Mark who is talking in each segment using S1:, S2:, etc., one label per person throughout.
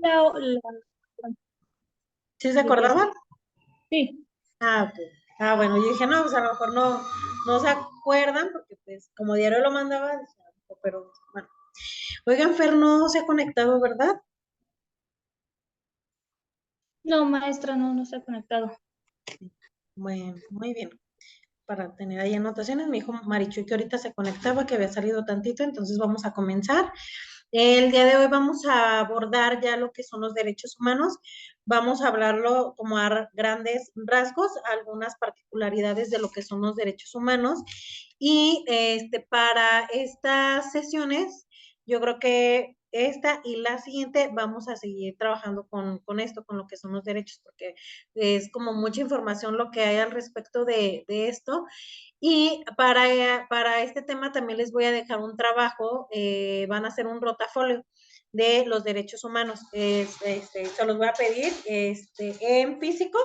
S1: la-
S2: ¿Sí se
S1: de que
S2: acordaban?
S1: sí,
S2: Ah, ok. Ah, bueno, yo dije, no, pues a lo mejor no se acuerdan, porque pues como diario lo mandaba, dije, "Ah, no", pero bueno. Oigan, Fer no se ha conectado, ¿verdad?
S1: no, maestra, no se ha conectado.
S2: Bueno, muy bien. Para tener ahí anotaciones, me dijo Marichuy que ahorita se conectaba, que había salido tantito, entonces vamos a comenzar. El día de hoy vamos a abordar ya lo que son los derechos humanos. Vamos a hablarlo como a grandes rasgos, algunas particularidades de lo que son los derechos humanos. Y para estas sesiones, yo creo que esta y la siguiente vamos a seguir trabajando con esto, con lo que son los derechos, porque es como mucha información lo que hay al respecto de esto. Y para este tema también les voy a dejar un trabajo, van a hacer un rotafolio de los derechos humanos. Se los voy a pedir en físico.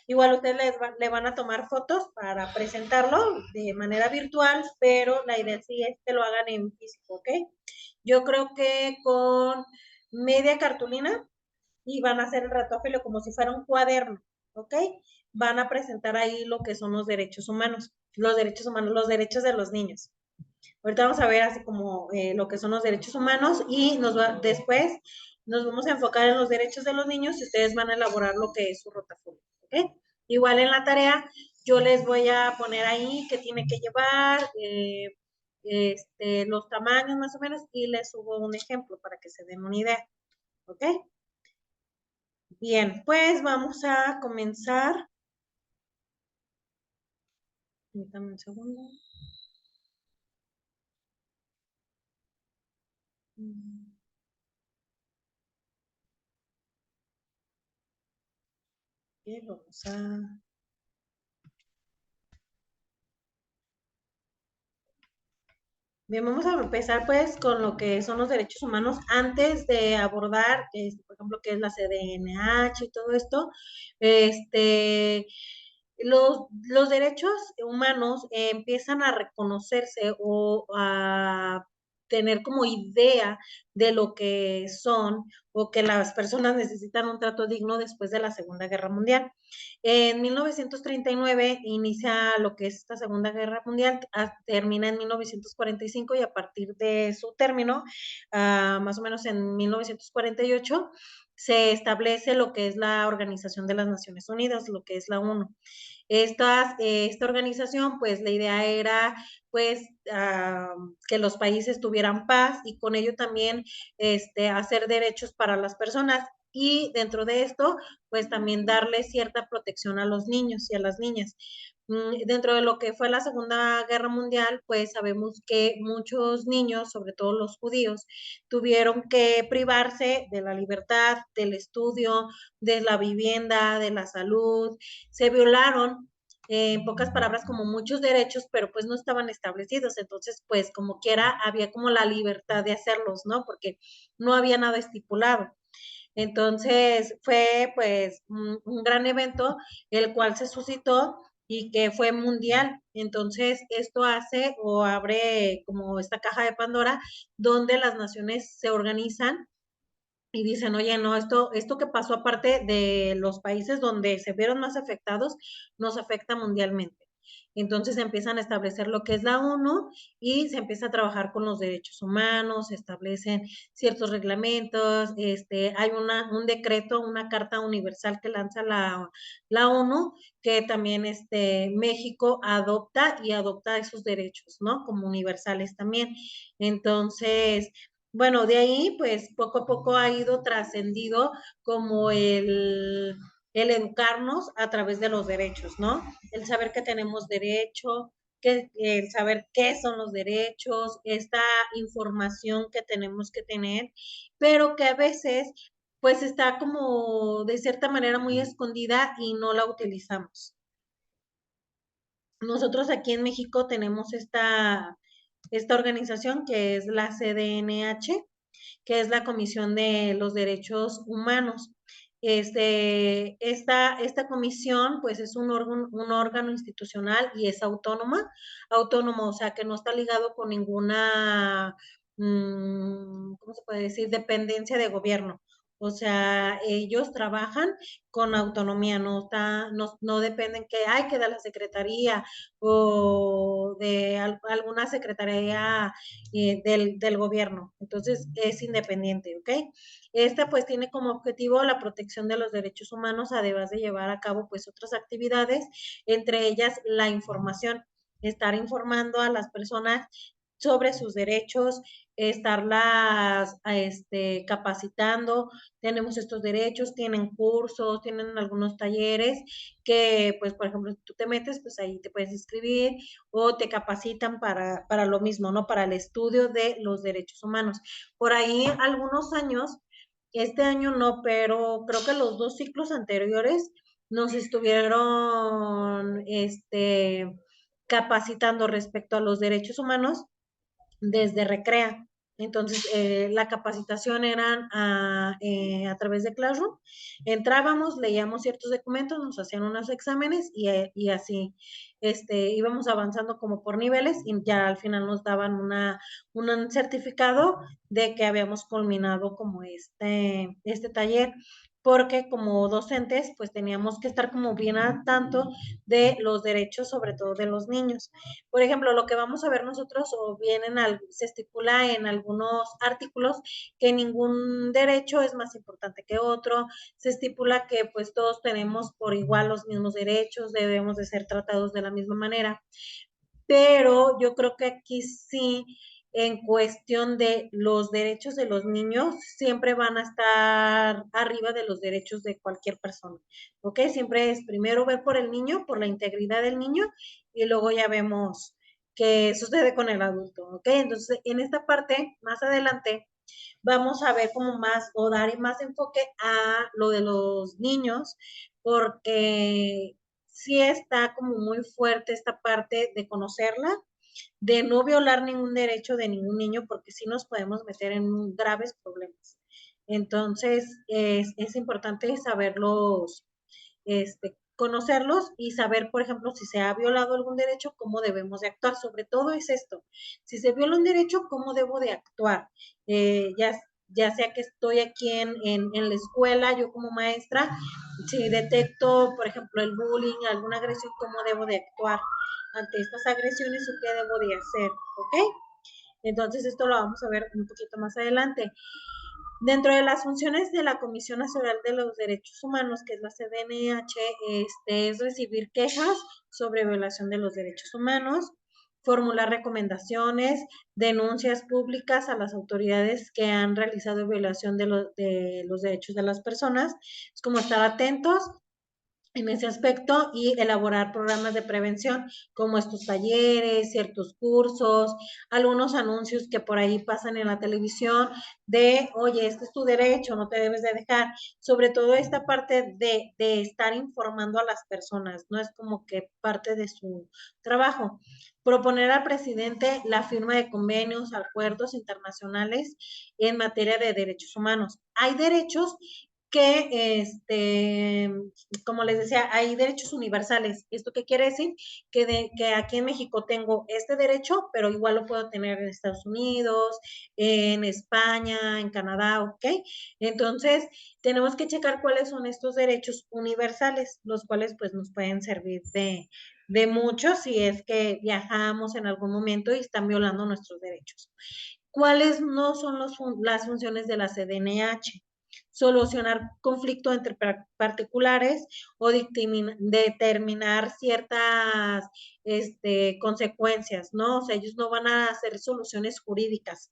S2: Igual ustedes le van a tomar fotos para presentarlo de manera virtual, pero la idea sí es que lo hagan en físico, ¿ok? Yo creo que con media cartulina y van a hacer el rotafolio como si fuera un cuaderno, ¿ok? Van a presentar ahí lo que son los derechos de los niños. Ahorita vamos a ver así como lo que son los derechos humanos y después nos vamos a enfocar en los derechos de los niños y ustedes van a elaborar lo que es su rotafolio, ¿ok? Igual en la tarea yo les voy a poner ahí qué tiene que llevar, los tamaños más o menos y les subo un ejemplo para que se den una idea, ¿ok? Bien, pues vamos a comenzar. Permítame un segundo. Ok, vamos a... Bien, vamos a empezar pues con lo que son los derechos humanos antes de abordar, por ejemplo, qué es la CDNH y todo esto. Este, los derechos humanos empiezan a reconocerse o a tener como idea de lo que son o que las personas necesitan un trato digno después de la Segunda Guerra Mundial. En 1939 inicia lo que es esta Segunda Guerra Mundial, termina en 1945 y a partir de su término, más o menos en 1948, se establece lo que es la Organización de las Naciones Unidas, lo que es la ONU. Esta organización, pues la idea era, pues, que los países tuvieran paz y con ello también hacer derechos para las personas y dentro de esto, pues también darle cierta protección a los niños y a las niñas. Dentro de lo que fue la Segunda Guerra Mundial, pues sabemos que muchos niños, sobre todo los judíos, tuvieron que privarse de la libertad, del estudio, de la vivienda, de la salud, se violaron, en pocas palabras, como muchos derechos, pero pues no estaban establecidos. Entonces, pues como quiera, había como la libertad de hacerlos, ¿no? Porque no había nada estipulado. Entonces, fue pues un gran evento, el cual se suscitó y que fue mundial. Entonces, esto hace o abre como esta caja de Pandora, donde las naciones se organizan y dicen, oye, no, esto que pasó aparte de los países donde se vieron más afectados, nos afecta mundialmente. Entonces se empiezan a establecer lo que es la ONU y se empieza a trabajar con los derechos humanos, se establecen ciertos reglamentos, hay un decreto, una carta universal que lanza la ONU, que también México adopta y adopta esos derechos, ¿no? Como universales también. Entonces, bueno, de ahí, pues poco a poco ha ido trascendido como el educarnos a través de los derechos, ¿no? El saber que tenemos derecho, el saber qué son los derechos, esta información que tenemos que tener, pero que a veces, pues está como de cierta manera muy escondida y no la utilizamos. Nosotros aquí en México tenemos esta organización que es la CDNH, que es la Comisión de los Derechos Humanos. Esta comisión, pues es un órgano institucional y es autónomo, o sea, que no está ligado con ninguna, ¿cómo se puede decir?, dependencia de gobierno. O sea, ellos trabajan con autonomía, no dependen que hay que de la secretaría o de alguna secretaría del gobierno. Entonces, es independiente, ¿ok? Esta pues tiene como objetivo la protección de los derechos humanos, además de llevar a cabo pues otras actividades, entre ellas la información, estar informando a las personas sobre sus derechos, estarlas capacitando. Tenemos estos derechos, tienen cursos, tienen algunos talleres que, pues, por ejemplo, si tú te metes, pues ahí te puedes inscribir o te capacitan para lo mismo, ¿no? Para el estudio de los derechos humanos. Por ahí algunos años, este año no, pero creo que los dos ciclos anteriores nos estuvieron, capacitando respecto a los derechos humanos desde Recrea. Entonces, la capacitación era a través de Classroom. Entrábamos, leíamos ciertos documentos, nos hacían unos exámenes y así íbamos avanzando como por niveles y ya al final nos daban un certificado de que habíamos culminado como este taller, porque como docentes pues teníamos que estar como bien al tanto de los derechos, sobre todo de los niños. Por ejemplo, lo que vamos a ver nosotros o bien se estipula en algunos artículos que ningún derecho es más importante que otro, se estipula que pues todos tenemos por igual los mismos derechos, debemos de ser tratados de la misma manera, pero yo creo que aquí sí, en cuestión de los derechos de los niños, siempre van a estar arriba de los derechos de cualquier persona, ¿ok? Siempre es primero ver por el niño, por la integridad del niño, y luego ya vemos qué sucede con el adulto, ¿ok? Entonces, en esta parte, más adelante, vamos a ver como más o dar más enfoque a lo de los niños, porque sí está como muy fuerte esta parte de conocerla, de no violar ningún derecho de ningún niño, porque sí nos podemos meter en graves problemas. Entonces, es importante saberlos, conocerlos y saber, por ejemplo, si se ha violado algún derecho, cómo debemos de actuar. Sobre todo es esto, si se viola un derecho, cómo debo de actuar. Ya sea que estoy aquí en la escuela, yo como maestra, si detecto, por ejemplo, el bullying, alguna agresión, cómo debo de actuar ante estas agresiones o qué debo de hacer, ¿ok? Entonces esto lo vamos a ver un poquito más adelante. Dentro de las funciones de la Comisión Nacional de los Derechos Humanos, que es la CDNH, es recibir quejas sobre violación de los derechos humanos, formular recomendaciones, denuncias públicas a las autoridades que han realizado violación de los derechos de las personas. Es como estar atentos en ese aspecto y elaborar programas de prevención como estos talleres, ciertos cursos, algunos anuncios que por ahí pasan en la televisión de, oye, este es tu derecho, no te debes de dejar. Sobre todo esta parte de estar informando a las personas, no es como que parte de su trabajo. Proponer al presidente la firma de convenios, acuerdos internacionales en materia de derechos humanos. Hay derechos que, como les decía, hay derechos universales. ¿Esto qué quiere decir? Que aquí en México tengo este derecho, pero igual lo puedo tener en Estados Unidos, en España, en Canadá, ¿ok? Entonces, tenemos que checar cuáles son estos derechos universales, los cuales pues nos pueden servir de mucho si es que viajamos en algún momento y están violando nuestros derechos. ¿Cuáles no son las funciones de la CDNH? Solucionar conflictos entre particulares o determinar ciertas consecuencias, ¿no? O sea, ellos no van a hacer soluciones jurídicas,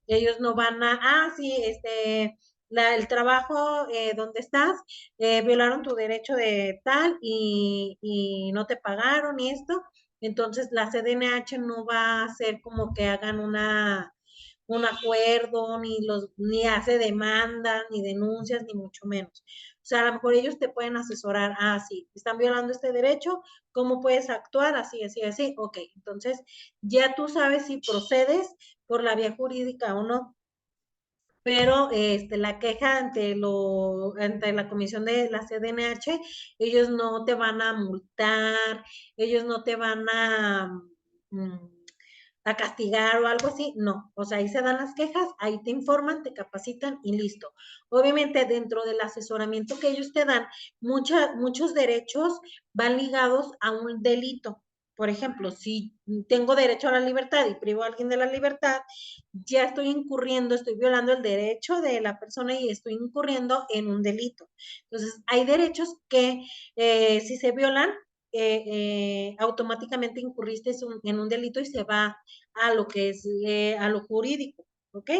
S2: ellos no van sí, el trabajo donde estás, violaron tu derecho de tal y no te pagaron y esto, entonces la CDNH no va a hacer como que hagan un acuerdo, ni hace demandas, ni denuncias, ni mucho menos. O sea, a lo mejor ellos te pueden asesorar, sí, están violando este derecho, ¿cómo puedes actuar? Así, así, así. Ok, entonces ya tú sabes si procedes por la vía jurídica o no. Pero la queja ante la comisión de la CDNH, ellos no te van a multar, ellos no te van a, mm, a castigar o algo así, no, o sea, ahí se dan las quejas, ahí te informan, te capacitan y listo. Obviamente dentro del asesoramiento que ellos te dan, muchos derechos van ligados a un delito. Por ejemplo, si tengo derecho a la libertad y privo a alguien de la libertad, ya estoy incurriendo, estoy violando el derecho de la persona y estoy incurriendo en un delito. Entonces, hay derechos que si se violan, automáticamente incurriste en un delito y se va a lo que es, a lo jurídico, ¿ok?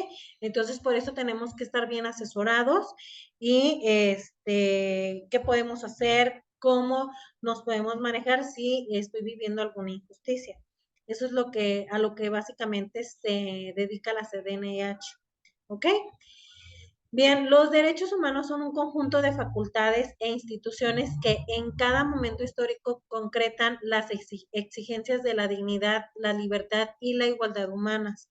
S2: Entonces, por eso tenemos que estar bien asesorados y qué podemos hacer, cómo nos podemos manejar si estoy viviendo alguna injusticia. Eso es a lo que básicamente se dedica la CDNH, ¿ok? Bien, los derechos humanos son un conjunto de facultades e instituciones que en cada momento histórico concretan las exigencias de la dignidad, la libertad y la igualdad humanas,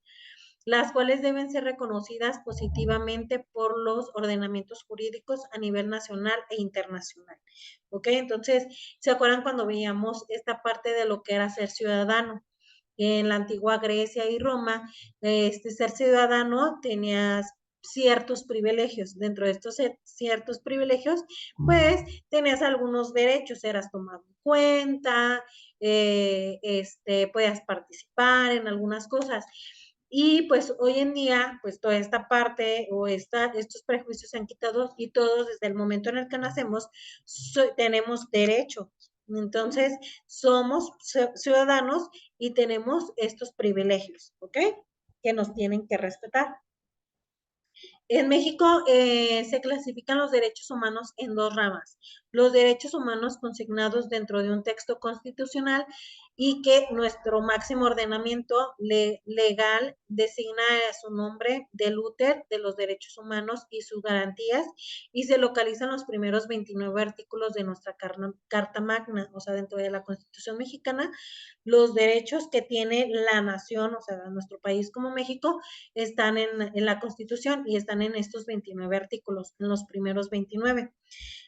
S2: las cuales deben ser reconocidas positivamente por los ordenamientos jurídicos a nivel nacional e internacional. ¿Ok? Entonces, ¿se acuerdan cuando veíamos esta parte de lo que era ser ciudadano? En la antigua Grecia y Roma, ser ciudadano tenías ciertos privilegios. Dentro de estos ciertos privilegios, pues tenías algunos derechos, eras tomado en cuenta, podías participar en algunas cosas. Y pues hoy en día, pues toda esta parte o estos prejuicios se han quitado y todos desde el momento en el que nacemos tenemos derecho. Entonces, somos ciudadanos y tenemos estos privilegios, ¿ok? Que nos tienen que respetar. En México se clasifican los derechos humanos en dos ramas. Los derechos humanos consignados dentro de un texto constitucional y que nuestro máximo ordenamiento legal designa a su nombre del úter de los derechos humanos y sus garantías y se localizan los primeros 29 artículos de nuestra Carta Magna, o sea, dentro de la Constitución mexicana, los derechos que tiene la nación, o sea, nuestro país como México, están en la Constitución y están en estos 29 artículos, en los primeros 29.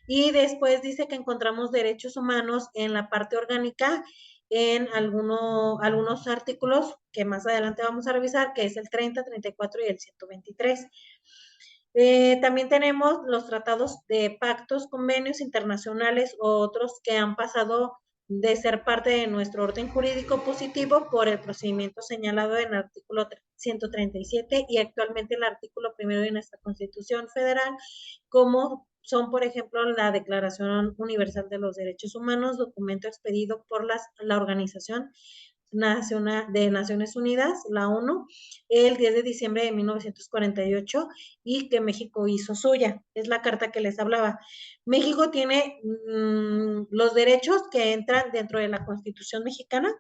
S2: Y después dice que encontramos derechos humanos en la parte orgánica en algunos artículos que más adelante vamos a revisar, que es el 30, 34 y el 123. También tenemos los tratados de pactos, convenios internacionales o otros que han pasado de ser parte de nuestro orden jurídico positivo por el procedimiento señalado en el artículo 137 y actualmente el artículo primero de nuestra Constitución Federal, como son, por ejemplo, la Declaración Universal de los Derechos Humanos, documento expedido por la Organización de Naciones Unidas, la ONU, el 10 de diciembre de 1948 y que México hizo suya. Es la carta que les hablaba. México tiene los derechos que entran dentro de la Constitución mexicana.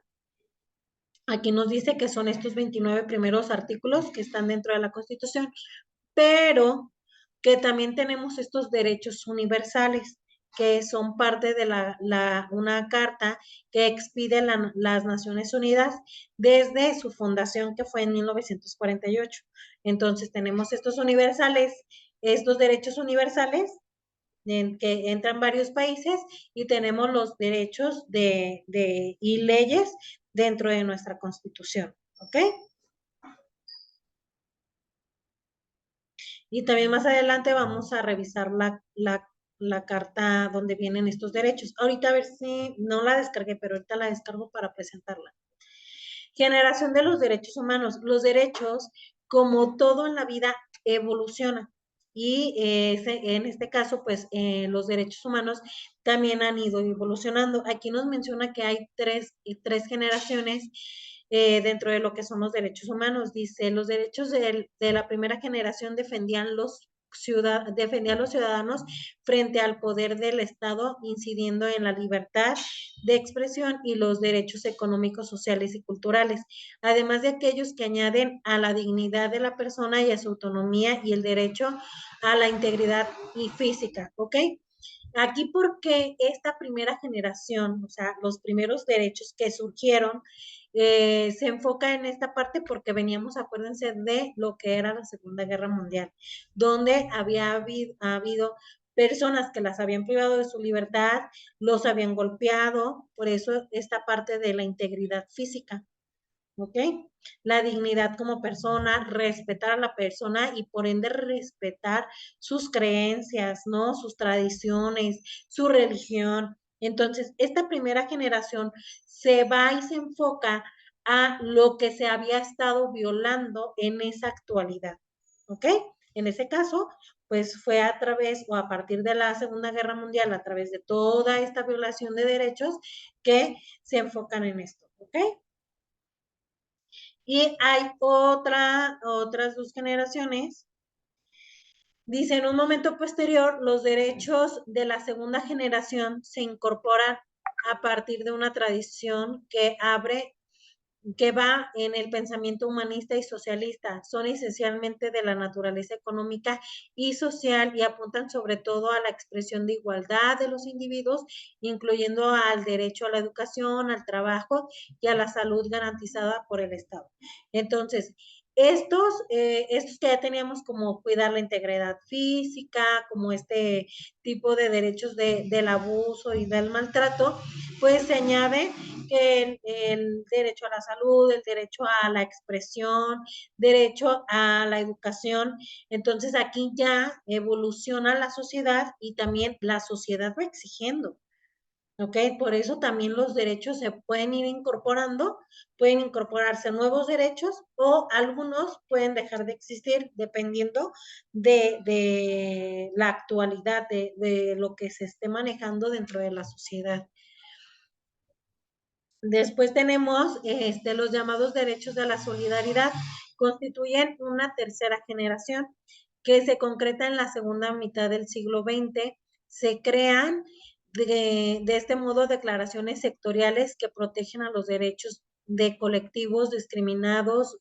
S2: Aquí nos dice que son estos 29 primeros artículos que están dentro de la Constitución, pero que también tenemos estos derechos universales que son parte de una carta que expide las Naciones Unidas desde su fundación, que fue en 1948. Entonces, tenemos estos derechos universales en que entran varios países y tenemos los derechos y leyes dentro de nuestra Constitución, ¿ok? Y también más adelante vamos a revisar la carta donde vienen estos derechos. Ahorita a ver si no la descargué, pero ahorita la descargo para presentarla. Generación de los derechos humanos. Los derechos, como todo en la vida, evolucionan. Y en este caso, pues los derechos humanos también han ido evolucionando. Aquí nos menciona que hay tres generaciones dentro de lo que son los derechos humanos. Dice, los derechos de la primera generación defendían a los ciudadanos frente al poder del Estado, incidiendo en la libertad de expresión y los derechos económicos, sociales y culturales, además de aquellos que añaden a la dignidad de la persona y a su autonomía y el derecho a la integridad y física, ¿ok? Aquí porque esta primera generación, o sea, los primeros derechos que surgieron, se enfoca en esta parte porque veníamos, acuérdense, de lo que era la Segunda Guerra Mundial, donde había habido personas que las habían privado de su libertad, los habían golpeado, por eso esta parte de la integridad física. ¿ok? La dignidad como persona, respetar a la persona y por ende respetar sus creencias, ¿no? Sus tradiciones, su religión. Entonces, esta primera generación se va y se enfoca a lo que se había estado violando en esa actualidad, ¿ok? En ese caso, pues fue a través o a partir de la Segunda Guerra Mundial, a través de toda esta violación de derechos que se enfocan en esto, ¿ok? Y hay otras dos generaciones. Dice, en un momento posterior, los derechos de la segunda generación se incorporan a partir de una tradición que va en el pensamiento humanista y socialista. Son esencialmente de la naturaleza económica y social y apuntan sobre todo a la expresión de igualdad de los individuos, incluyendo al derecho a la educación, al trabajo y a la salud garantizada por el Estado. Entonces, estos que ya teníamos como cuidar la integridad física, como este tipo de derechos del abuso y del maltrato, pues se añade que el derecho a la salud, el derecho a la expresión, derecho a la educación. Entonces aquí ya evoluciona la sociedad y también la sociedad va exigiendo. ¿Ok? Por eso también los derechos se pueden ir incorporando, pueden incorporarse nuevos derechos o algunos pueden dejar de existir dependiendo de la actualidad, de lo que se esté manejando dentro de la sociedad. Después tenemos los llamados derechos de la solidaridad, constituyen una tercera generación que se concreta en la segunda mitad del siglo XX. Se crean de este modo declaraciones sectoriales que protegen a los derechos de colectivos discriminados,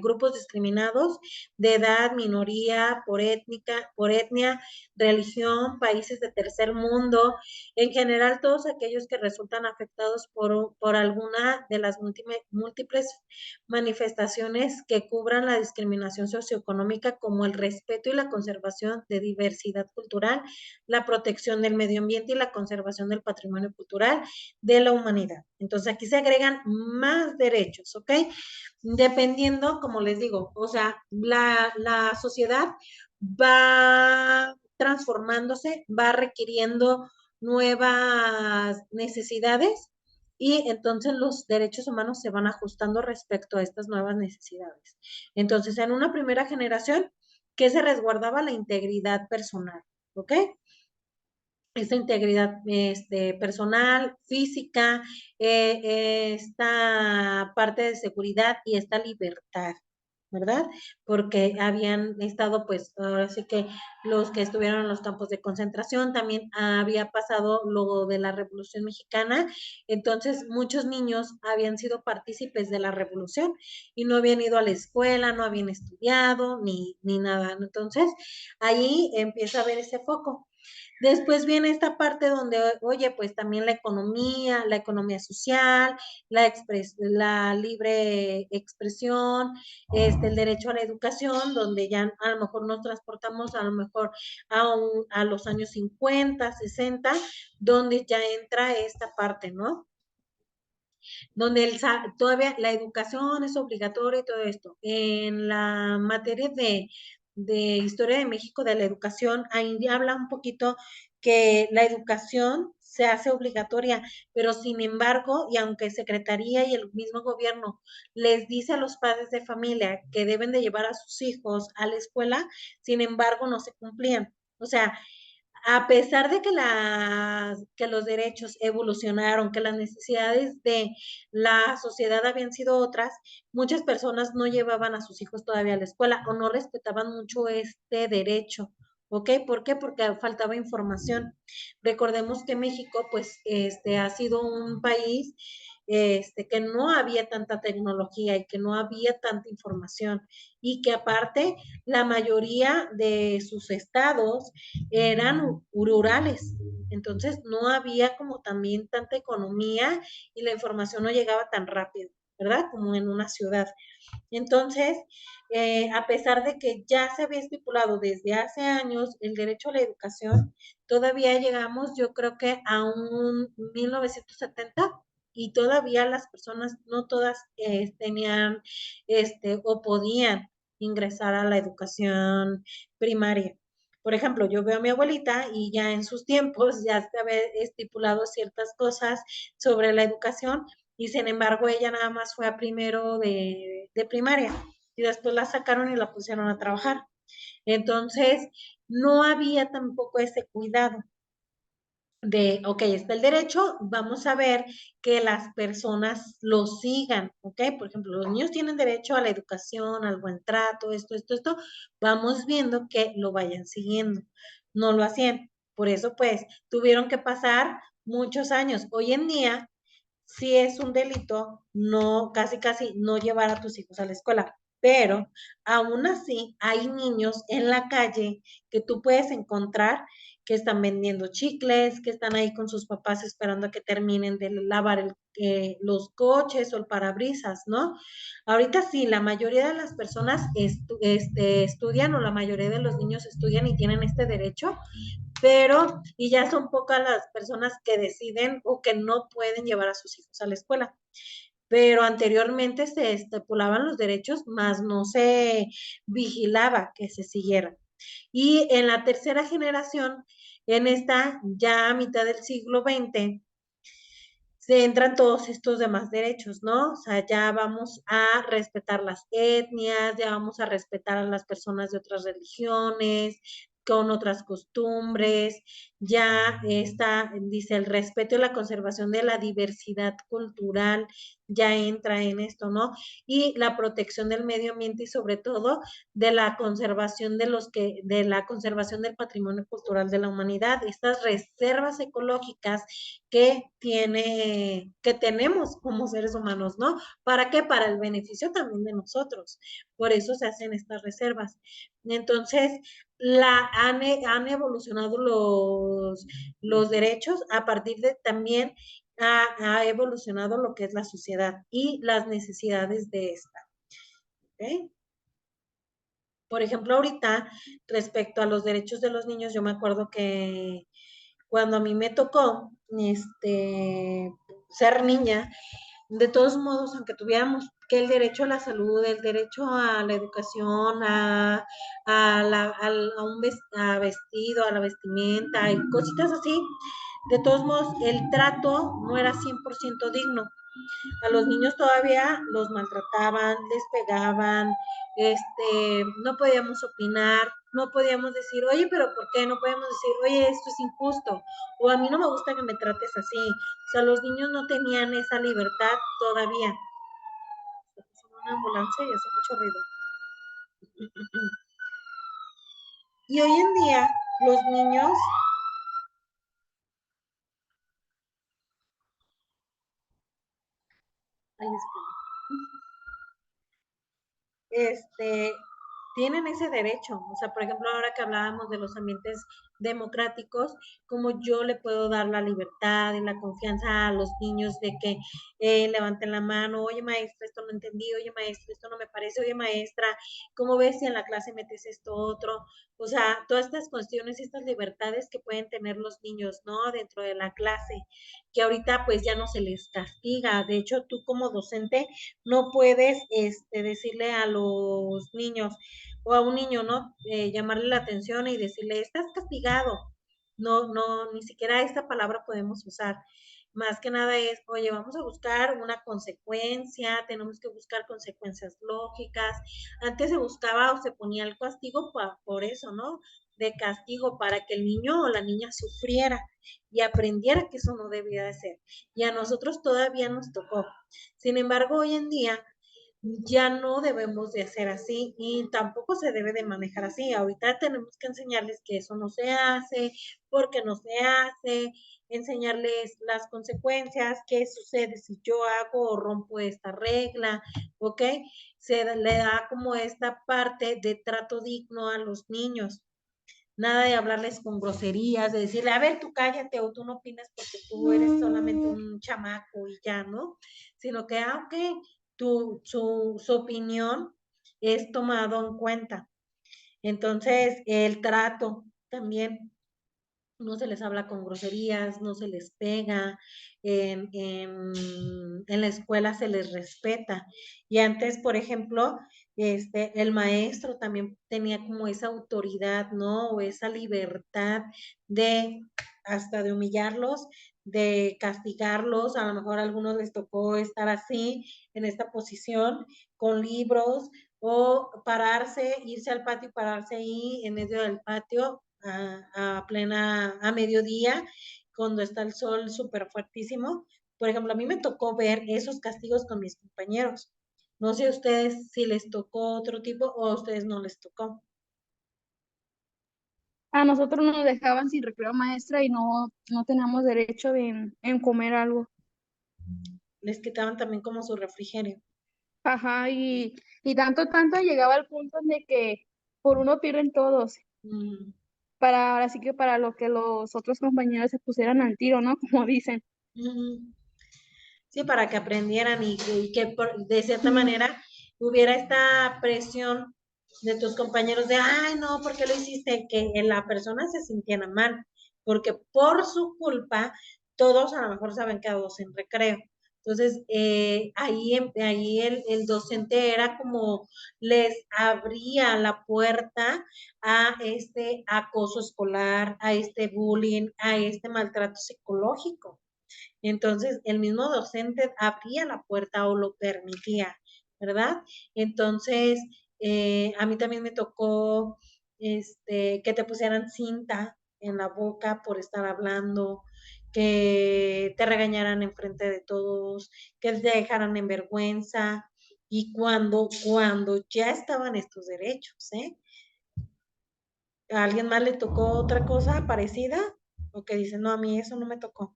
S2: grupos discriminados de edad, minoría, por etnia, religión, países de tercer mundo, en general todos aquellos que resultan afectados por alguna de las múltiples manifestaciones que cubran la discriminación socioeconómica, como el respeto y la conservación de diversidad cultural, la protección del medio ambiente y la conservación del patrimonio cultural de la humanidad. Entonces aquí se agregan más derechos, ¿ok? Dependiendo, como les digo, o sea, la sociedad va transformándose, va requiriendo nuevas necesidades y entonces los derechos humanos se van ajustando respecto a estas nuevas necesidades. Entonces, en una primera generación, ¿qué se resguardaba? La integridad personal, ¿ok? Esta integridad personal, física, esta parte de seguridad y esta libertad, ¿verdad? Porque habían estado, pues, ahora sí que los que estuvieron en los campos de concentración, también había pasado lo de la Revolución Mexicana, entonces muchos niños habían sido partícipes de la revolución y no habían ido a la escuela, no habían estudiado, ni nada. Entonces, ahí empieza a haber ese foco. Después viene esta parte donde, oye, pues también la economía social, la libre expresión, el derecho a la educación, donde ya a lo mejor nos transportamos a lo mejor a los años 50, 60, donde ya entra esta parte, ¿no? Donde todavía la educación es obligatoria y todo esto. En la materia de Historia de México, de la educación, ahí habla un poquito que la educación se hace obligatoria, pero sin embargo, y aunque Secretaría y el mismo gobierno les dice a los padres de familia que deben de llevar a sus hijos a la escuela, sin embargo, no se cumplían. O sea, a pesar de que los derechos evolucionaron, que las necesidades de la sociedad habían sido otras, muchas personas no llevaban a sus hijos todavía a la escuela o no respetaban mucho este derecho. ¿Ok? ¿Por qué? Porque faltaba información. Recordemos que México, pues, ha sido un país que no había tanta tecnología y que no había tanta información y que aparte la mayoría de sus estados eran rurales. Entonces no había como también tanta economía y la información no llegaba tan rápido, ¿verdad? Como en una ciudad. Entonces, a pesar de que ya se había estipulado desde hace años el derecho a la educación, todavía llegamos, yo creo que a un 1970 y todavía las personas, no todas tenían o podían ingresar a la educación primaria. Por ejemplo, yo veo a mi abuelita y ya en sus tiempos ya se había estipulado ciertas cosas sobre la educación y sin embargo ella nada más fue a primero de primaria y después la sacaron y la pusieron a trabajar. Entonces, no había tampoco ese cuidado de, ok, está el derecho, vamos a ver que las personas lo sigan, ok, por ejemplo, los niños tienen derecho a la educación, al buen trato, esto, vamos viendo que lo vayan siguiendo, no lo hacían, por eso pues tuvieron que pasar muchos años. Hoy en día, sí es un delito no, casi no llevar a tus hijos a la escuela, pero aún así hay niños en la calle que tú puedes encontrar que están vendiendo chicles, que están ahí con sus papás esperando a que terminen de lavar los coches o el parabrisas, ¿no? Ahorita sí, la mayoría de las personas estudian o la mayoría de los niños estudian y tienen este derecho, pero y ya son pocas las personas que deciden o que no pueden llevar a sus hijos a la escuela. Pero anteriormente se estipulaban los derechos, más no se vigilaba que se siguieran. Y en la tercera generación, en esta ya a mitad del siglo XX, se entran todos estos demás derechos, ¿no? O sea, ya vamos a respetar las etnias, ya vamos a respetar a las personas de otras religiones, con otras costumbres, ya está, dice, el respeto y la conservación de la diversidad cultural, ya entra en esto, ¿no? Y la protección del medio ambiente y sobre todo de la conservación de la conservación del patrimonio cultural de la humanidad, estas reservas ecológicas que tenemos como seres humanos, ¿no? ¿Para qué? Para el beneficio también de nosotros. Por eso se hacen estas reservas. Entonces, han evolucionado los derechos a partir de también ha evolucionado lo que es la sociedad y las necesidades de esta. ¿Okay? Por ejemplo, ahorita, respecto a los derechos de los niños, yo me acuerdo que cuando a mí me tocó ser niña, de todos modos, aunque tuviéramos que el derecho a la salud, el derecho a la educación, a un vestido, a la vestimenta y cositas así, de todos modos, el trato no era 100% digno. A los niños todavía los maltrataban, les pegaban, no podíamos opinar, no podíamos decir, oye, pero ¿por qué? No podíamos decir, oye, esto es injusto, o a mí no me gusta que me trates así. O sea, los niños no tenían esa libertad todavía. Una ambulancia y hace mucho ruido. Y hoy en día, los niños, ay, este, tienen ese derecho. O sea, por ejemplo, ahora que hablábamos de los ambientes democráticos, como yo le puedo dar la libertad y la confianza a los niños de que levanten la mano, oye maestra, esto no entendí, oye maestra, esto no me parece, oye maestra, ¿cómo ves si en la clase metes esto otro? O sea, todas estas cuestiones y estas libertades que pueden tener los niños, ¿no? Dentro de la clase, que ahorita pues ya no se les castiga. De hecho, tú como docente no puedes decirle a los niños o a un niño, ¿no? Llamarle la atención y decirle, estás castigado. No, no, ni siquiera esta palabra podemos usar. Más que nada es, oye, vamos a buscar una consecuencia, tenemos que buscar consecuencias lógicas. Antes se buscaba o se ponía el castigo por eso, ¿no? De castigo para que el niño o la niña sufriera y aprendiera que eso no debía de ser. Y a nosotros todavía nos tocó. Sin embargo, hoy en día ya no debemos de hacer así y tampoco se debe de manejar así. Ahorita tenemos que enseñarles que eso no se hace, porque no se hace, enseñarles las consecuencias, qué sucede si yo hago o rompo esta regla, ¿ok? Se le da como esta parte de trato digno a los niños. Nada de hablarles con groserías, de decirle, a ver, tú cállate o tú no opinas porque tú eres solamente un chamaco y ya, ¿no? Sino que, ok, su opinión es tomado en cuenta. Entonces, el trato también. no se les habla con groserías, no se les pega, en la escuela se les respeta. Y antes, por ejemplo, el maestro también tenía como esa autoridad, ¿no? O esa libertad de hasta de humillarlos, de castigarlos. A lo mejor a algunos les tocó estar así, en esta posición, con libros, o pararse, irse al patio y pararse ahí en medio del patio a mediodía, cuando está el sol súper fuertísimo. Por ejemplo, a mí me tocó ver esos castigos con mis compañeros. No sé a ustedes si les tocó otro tipo o a ustedes no les tocó.
S1: A nosotros nos dejaban sin recreo maestra y no teníamos derecho en comer algo.
S2: Les quitaban también como su refrigerio.
S1: Ajá, y tanto llegaba al punto de que por uno pierden todos,
S2: Mm,
S1: para ahora sí que para lo que los otros compañeros se pusieran al tiro, ¿no? Como dicen.
S2: mm. Sí, para que aprendieran y que de cierta
S1: Mm.
S2: manera hubiera esta presión de tus compañeros de, ay, no, ¿por qué lo hiciste? Que la persona se sintiera mal, porque por su culpa todos a lo mejor se habían quedado sin recreo. Entonces, ahí el docente era como les abría la puerta a este acoso escolar, a este bullying, a este maltrato psicológico. Entonces, el mismo docente abría la puerta o lo permitía, ¿verdad? Entonces, a mí también me tocó que te pusieran cinta en la boca por estar hablando, que te regañaran enfrente de todos, que te dejaran en vergüenza. Y cuando ya estaban estos derechos, ¿eh? ¿A alguien más le tocó otra cosa parecida? O que dice, no, a mí eso no me tocó.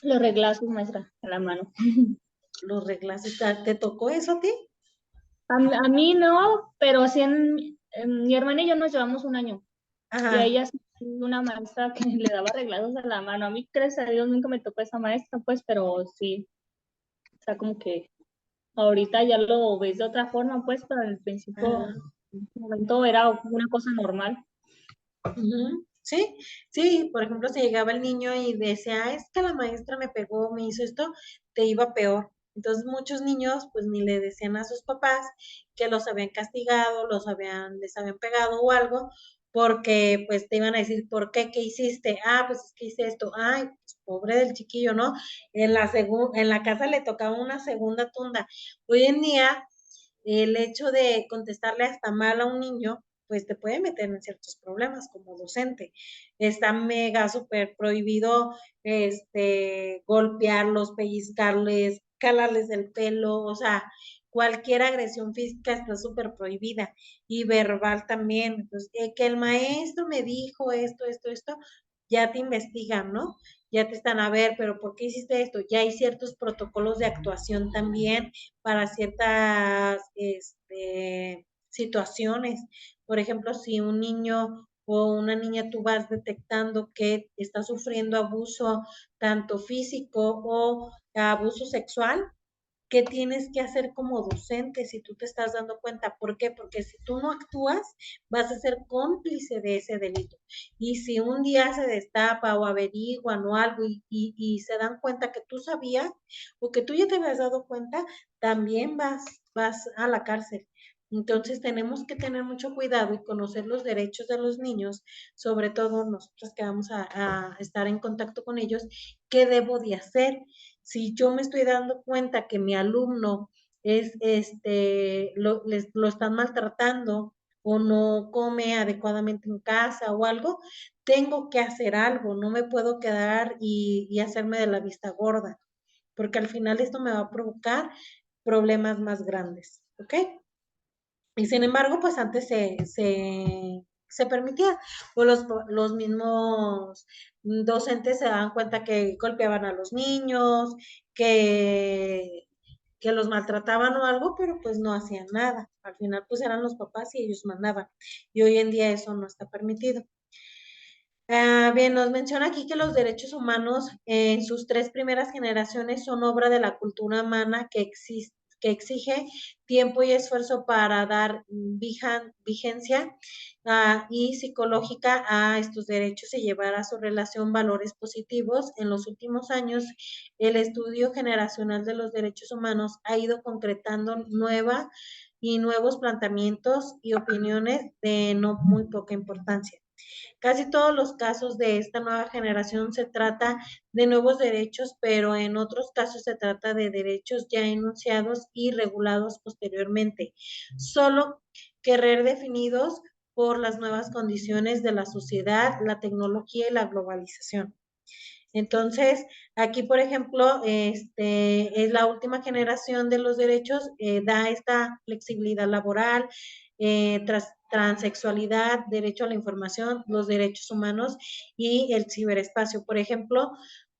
S1: Los reglazos, maestra, a la mano.
S2: Los reglas, ¿te tocó eso a ti?
S1: A mí no, pero sí mi hermana y yo nos llevamos un año. Y a
S2: Ajá.
S1: ella sí, una maestra que le daba reglazos a la mano. A mí, gracias a Dios, nunca me tocó esa maestra, pues, pero sí, o sea, como que ahorita ya lo ves de otra forma, pues, pero al principio,
S2: Ajá.
S1: en ese momento era una cosa normal.
S2: Ujú. Sí, sí, por ejemplo, si llegaba el niño y decía, "Ah, es que la maestra me pegó, me hizo esto", te iba peor. Entonces muchos niños pues ni le decían a sus papás que los habían castigado, les habían pegado o algo, porque pues te iban a decir, ¿por qué? ¿Qué hiciste? Ah, pues es que hice esto. Ay, pues pobre del chiquillo, ¿no? En la casa le tocaba una segunda tunda. Hoy en día el hecho de contestarle hasta mal a un niño, pues te puede meter en ciertos problemas como docente. Está mega súper prohibido golpearlos, pellizcarles, calarles el pelo, o sea, cualquier agresión física está súper prohibida y verbal también. Entonces, que el maestro me dijo esto, ya te investigan, ¿no? Ya te están a ver, pero ¿por qué hiciste esto? Ya hay ciertos protocolos de actuación también para ciertas situaciones. Por ejemplo, si un niño o una niña tú vas detectando que está sufriendo abuso tanto físico o abuso sexual, ¿qué tienes que hacer como docente si tú te estás dando cuenta? ¿Por qué? Porque si tú no actúas, vas a ser cómplice de ese delito. Y si un día se destapa o averiguan o algo y se dan cuenta que tú sabías o que tú ya te habías dado cuenta, también vas a la cárcel. Entonces tenemos que tener mucho cuidado y conocer los derechos de los niños, sobre todo nosotros que vamos a estar en contacto con ellos, qué debo de hacer si yo me estoy dando cuenta que mi alumno lo están maltratando o no come adecuadamente en casa o algo, tengo que hacer algo, no me puedo quedar y hacerme de la vista gorda, porque al final esto me va a provocar problemas más grandes, ¿ok? Y sin embargo, pues antes se permitía, o los mismos docentes se daban cuenta que golpeaban a los niños, que, que los maltrataban o algo, pero pues no hacían nada. Al final, pues eran los papás y ellos mandaban. Y hoy en día eso no está permitido. Bien, nos menciona aquí que los derechos humanos en sus tres primeras generaciones son obra de la cultura humana que exige tiempo y esfuerzo para dar vigencia y psicológica a estos derechos y llevar a su relación valores positivos. En los últimos años, el estudio generacional de los derechos humanos ha ido concretando nuevos planteamientos y opiniones de no muy poca importancia. Casi todos los casos de esta nueva generación se trata de nuevos derechos, pero en otros casos se trata de derechos ya enunciados y regulados posteriormente, solo que redefinidos por las nuevas condiciones de la sociedad, la tecnología y la globalización. Entonces, aquí, por ejemplo, es la última generación de los derechos, da esta flexibilidad laboral, transexualidad, derecho a la información, los derechos humanos y el ciberespacio. Por ejemplo,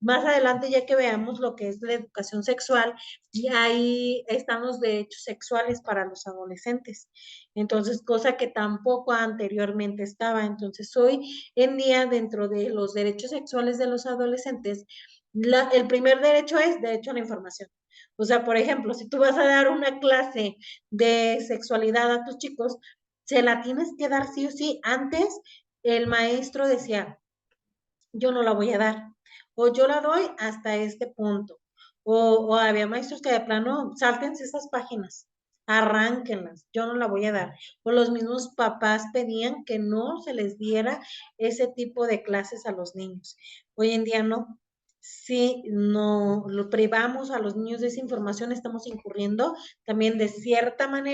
S2: más adelante, ya que veamos lo que es la educación sexual, y ahí están los derechos sexuales para los adolescentes. Entonces, cosa que tampoco anteriormente estaba. Entonces, hoy en día, dentro de los derechos sexuales de los adolescentes, el primer derecho es derecho a la información. O sea, por ejemplo, si tú vas a dar una clase de sexualidad a tus chicos, se la tienes que dar sí o sí. Antes, el maestro decía, yo no la voy a dar, o yo la doy hasta este punto, o había maestros que de plano, sáltense esas páginas, arránquenlas, yo no la voy a dar, o los mismos papás pedían que no se les diera ese tipo de clases a los niños. Hoy en día no. Si no lo privamos a los niños de esa información, estamos incurriendo también de cierta manera